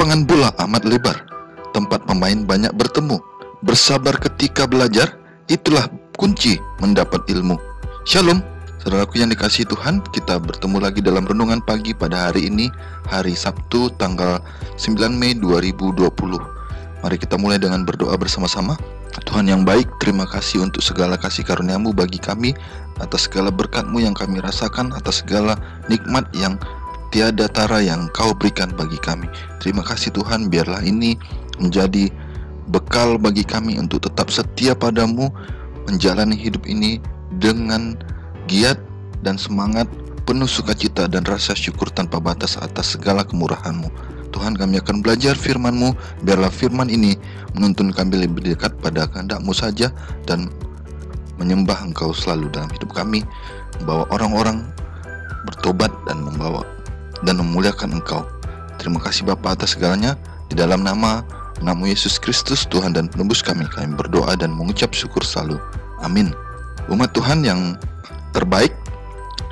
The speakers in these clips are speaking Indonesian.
Lapangan bola amat lebar, tempat pemain banyak bertemu. Bersabar ketika belajar, itulah kunci mendapat ilmu. Shalom, saudaraku yang dikasihi Tuhan, kita bertemu lagi dalam renungan pagi pada hari ini, hari Sabtu tanggal 9 Mei 2020. Mari kita mulai dengan berdoa bersama-sama. Tuhan yang baik, terima kasih untuk segala kasih karunia-Mu bagi kami, atas segala berkat-Mu yang kami rasakan, atas segala nikmat yang tiada tara yang Kau berikan bagi kami. Terima kasih Tuhan, biarlah ini menjadi bekal bagi kami untuk tetap setia padamu, menjalani hidup ini dengan giat dan semangat, penuh sukacita dan rasa syukur tanpa batas atas segala kemurahan-Mu. Tuhan, kami akan belajar firman-Mu, biarlah firman ini menuntun kami lebih dekat pada kehendak-Mu saja dan menyembah Engkau selalu dalam hidup kami, membawa orang-orang bertobat dan memuliakan Engkau. Terima kasih Bapa atas segalanya. Di dalam nama-Mu Yesus Kristus, Tuhan dan penebus kami berdoa dan mengucap syukur selalu. Amin. Umat Tuhan yang terbaik,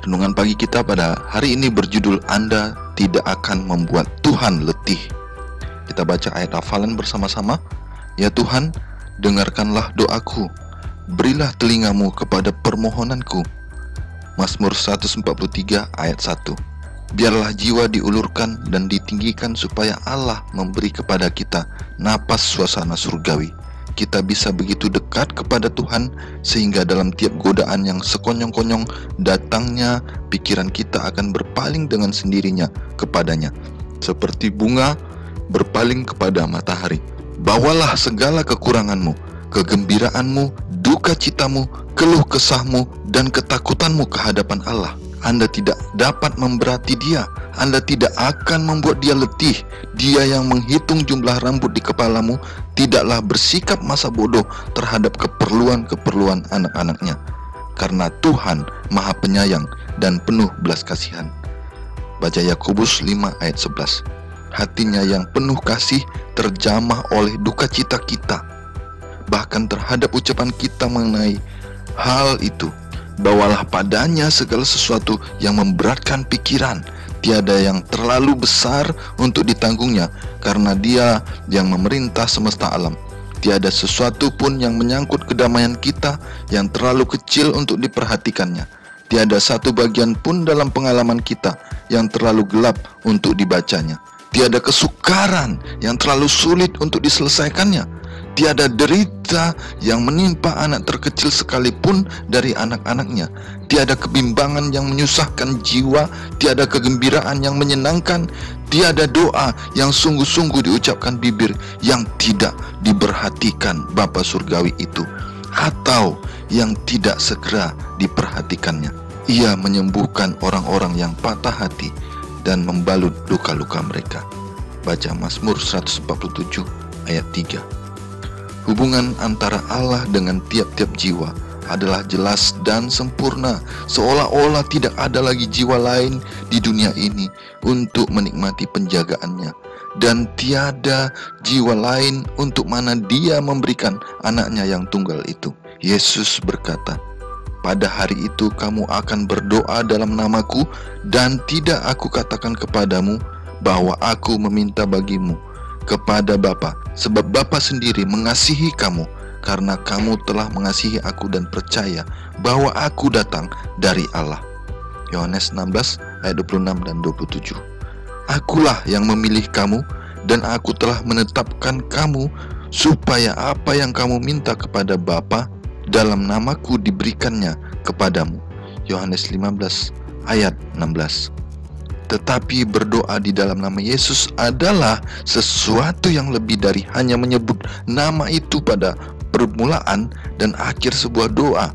renungan pagi kita pada hari ini berjudul Anda tidak akan membuat Tuhan letih. Kita baca ayat hafalan bersama-sama. Ya Tuhan, dengarkanlah doaku, berilah telingamu kepada permohonanku. Mazmur 143 ayat 1. Biarlah jiwa diulurkan dan ditinggikan supaya Allah memberi kepada kita napas suasana surgawi. Kita bisa begitu dekat kepada Tuhan sehingga dalam tiap godaan yang sekonyong-konyong datangnya, pikiran kita akan berpaling dengan sendirinya kepadanya. Seperti bunga berpaling kepada matahari. Bawalah segala kekuranganmu, kegembiraanmu, duka citamu, keluh kesahmu, dan ketakutanmu ke hadapan Allah. Anda tidak dapat memberati Dia. Anda tidak akan membuat Dia letih. Dia yang menghitung jumlah rambut di kepalamu tidaklah bersikap masa bodoh terhadap keperluan-keperluan anak-anaknya. Karena Tuhan Maha Penyayang dan penuh belas kasihan. Baca Yakobus 5 ayat 11. Hatinya yang penuh kasih terjamah oleh duka cita kita. Bahkan terhadap ucapan kita mengenai hal itu. Bawalah padanya segala sesuatu yang memberatkan pikiran. Tiada yang terlalu besar untuk ditanggungnya, karena Dia yang memerintah semesta alam. Tiada sesuatu pun yang menyangkut kedamaian kita yang terlalu kecil untuk diperhatikannya. Tiada satu bagian pun dalam pengalaman kita yang terlalu gelap untuk dibacanya. Tiada kesukaran yang terlalu sulit untuk diselesaikannya. Tiada derita yang menimpa anak terkecil sekalipun dari anak-anaknya. Tiada kebimbangan yang menyusahkan jiwa. Tiada kegembiraan yang menyenangkan. Tiada doa yang sungguh-sungguh diucapkan bibir yang tidak diperhatikan Bapa Surgawi itu, atau yang tidak segera diperhatikannya. Ia menyembuhkan orang-orang yang patah hati dan membalut luka-luka mereka. Baca Mazmur 147 ayat 3. Hubungan antara Allah dengan tiap-tiap jiwa adalah jelas dan sempurna, seolah-olah tidak ada lagi jiwa lain di dunia ini untuk menikmati penjagaannya, dan tiada jiwa lain untuk mana Dia memberikan anaknya yang tunggal itu. Yesus berkata, pada hari itu kamu akan berdoa dalam namaku, dan tidak aku katakan kepadamu bahwa aku meminta bagimu kepada Bapa, sebab Bapa sendiri mengasihi kamu, karena kamu telah mengasihi aku dan percaya bahwa aku datang dari Allah. Yohanes 16 ayat 26 dan 27. Akulah yang memilih kamu, dan aku telah menetapkan kamu supaya apa yang kamu minta kepada Bapa dalam namaku diberikannya kepadamu. Yohanes 15 ayat 16. Tetapi berdoa di dalam nama Yesus adalah sesuatu yang lebih dari hanya menyebut nama itu pada permulaan dan akhir sebuah doa.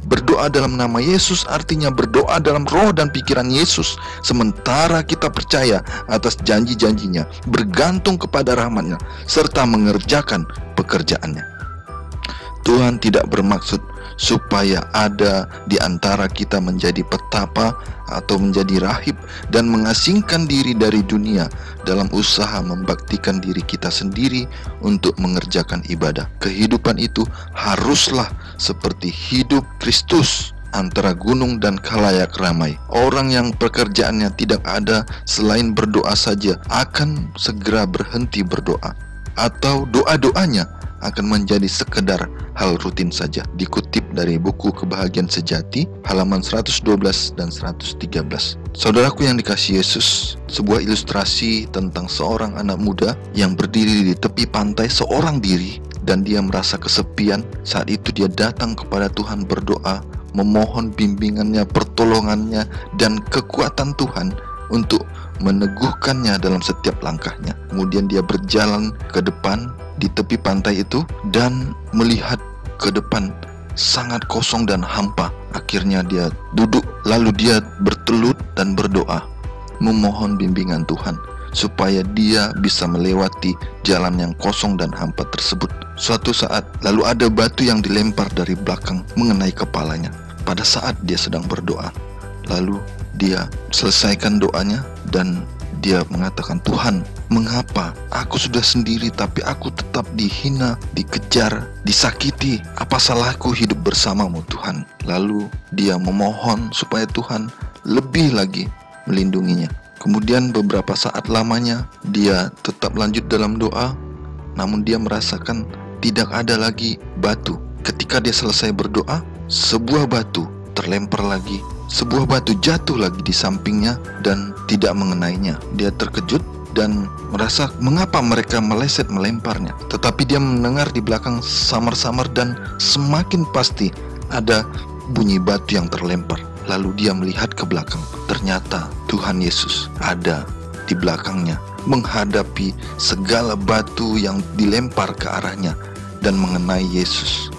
Berdoa dalam nama Yesus artinya berdoa dalam roh dan pikiran Yesus, sementara kita percaya atas janji-janjinya, bergantung kepada rahmat-Nya, serta mengerjakan pekerjaannya. Tuhan tidak bermaksud supaya ada di antara kita menjadi petapa atau menjadi rahib dan mengasingkan diri dari dunia dalam usaha membaktikan diri kita sendiri untuk mengerjakan ibadah. Kehidupan itu haruslah seperti hidup Kristus, antara gunung dan khalayak ramai. Orang yang pekerjaannya tidak ada selain berdoa saja akan segera berhenti berdoa, atau doa-doanya akan menjadi sekedar hal rutin saja. Dikutip dari buku Kebahagiaan Sejati halaman 112 dan 113. Saudaraku yang dikasihi Yesus, sebuah ilustrasi tentang seorang anak muda yang berdiri di tepi pantai seorang diri dan dia merasa kesepian. Saat itu dia datang kepada Tuhan berdoa, memohon bimbingannya, pertolongannya, dan kekuatan Tuhan untuk meneguhkannya dalam setiap langkahnya. Kemudian dia berjalan ke depan di tepi pantai itu dan melihat ke depan sangat kosong dan hampa. Akhirnya dia duduk, lalu dia bertelut dan berdoa, memohon bimbingan Tuhan supaya dia bisa melewati jalan yang kosong dan hampa tersebut. Suatu saat, lalu ada batu yang dilempar dari belakang mengenai kepalanya pada saat dia sedang berdoa. Lalu dia selesaikan doanya dan dia mengatakan, Tuhan, mengapa aku sudah sendiri tapi aku tetap dihina, dikejar, disakiti? Apa salahku hidup bersamamu, Tuhan? Lalu dia memohon supaya Tuhan lebih lagi melindunginya. Kemudian beberapa saat lamanya dia tetap lanjut dalam doa, namun dia merasakan tidak ada lagi batu. Ketika dia selesai berdoa, sebuah batu terlempar lagi. Sebuah batu jatuh lagi di sampingnya dan tidak mengenainya. Dia terkejut dan merasa mengapa mereka meleset melemparnya. Tetapi dia mendengar di belakang samar-samar dan semakin pasti ada bunyi batu yang terlempar. Lalu dia melihat ke belakang. Ternyata Tuhan Yesus ada di belakangnya, menghadapi segala batu yang dilempar ke arahnya dan mengenai Yesus.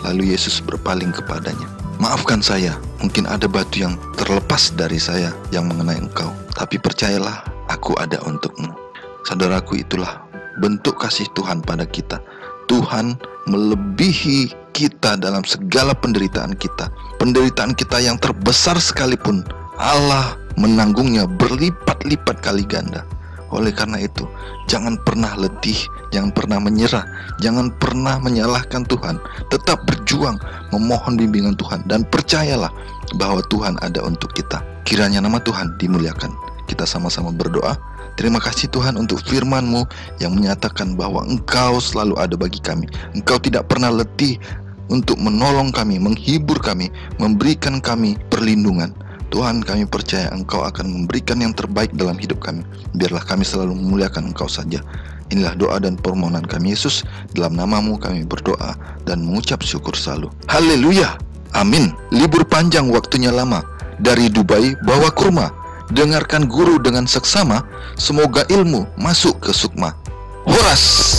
Lalu Yesus berpaling kepadanya. Maafkan saya, mungkin ada batu yang terlepas dari saya yang mengenai engkau, tapi percayalah, aku ada untukmu. Saudaraku, itulah bentuk kasih Tuhan pada kita. Tuhan melebihi kita dalam segala penderitaan kita. Penderitaan kita yang terbesar sekalipun, Allah menanggungnya berlipat-lipat kali ganda. Oleh karena itu, jangan pernah letih, jangan pernah menyerah, jangan pernah menyalahkan Tuhan. Tetap berjuang, memohon bimbingan Tuhan, dan percayalah bahwa Tuhan ada untuk kita. Kiranya nama Tuhan dimuliakan. Kita sama-sama berdoa. Terima kasih Tuhan untuk firman-Mu yang menyatakan bahwa Engkau selalu ada bagi kami. Engkau tidak pernah letih untuk menolong kami, menghibur kami, memberikan kami perlindungan. Tuhan, kami percaya Engkau akan memberikan yang terbaik dalam hidup kami. Biarlah kami selalu memuliakan Engkau saja. Inilah doa dan permohonan kami Yesus. Dalam nama-Mu kami berdoa dan mengucap syukur selalu. Haleluya. Amin. Libur panjang waktunya lama. Dari Dubai bawa kurma. Dengarkan guru dengan seksama. Semoga ilmu masuk ke sukma. Horas.